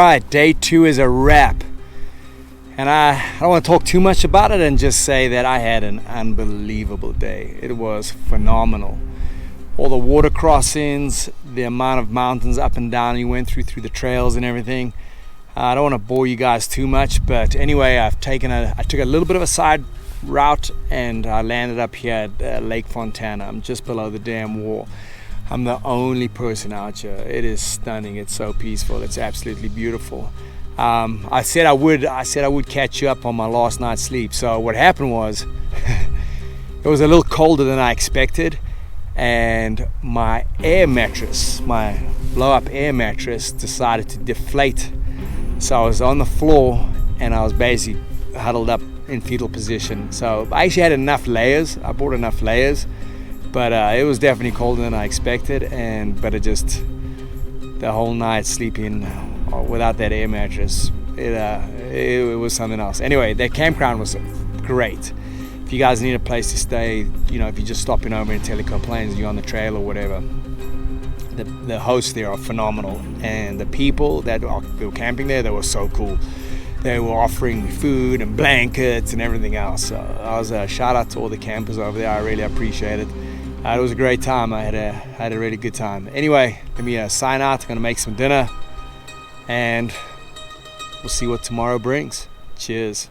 right, day 2 is a wrap. And I don't want to talk too much about it and just say that I had an unbelievable day. It was phenomenal. All the water crossings, the amount of mountains up and down you went through the trails and everything. I don't want to bore you guys too much, but anyway, I took a little bit of a side route and I landed up here at Lake Fontana. I'm just below the dam wall. I'm the only person out here. It is stunning. It's so peaceful. It's absolutely beautiful. I said I would catch you up on my last night's sleep. So what happened was it was a little colder than I expected, and my air mattress, my blow-up air mattress, decided to deflate. So I was on the floor and I was basically huddled up in fetal position. So I actually had enough layers. I bought enough layers, but it was definitely colder than I expected. But the whole night sleeping without that air mattress, it was something else. Anyway, that campground was great. If you guys need a place to stay, if you're just stopping over in Tellico Plains, you're on the trail or whatever, the hosts there are phenomenal, and the people that were camping there, they were so cool. They were offering me food and blankets and everything else. So I was a shout out to all the campers over there. I really appreciate it. It was a great time. I had a really good time. Anyway, let me sign out. I'm gonna make some dinner, and we'll see what tomorrow brings. Cheers.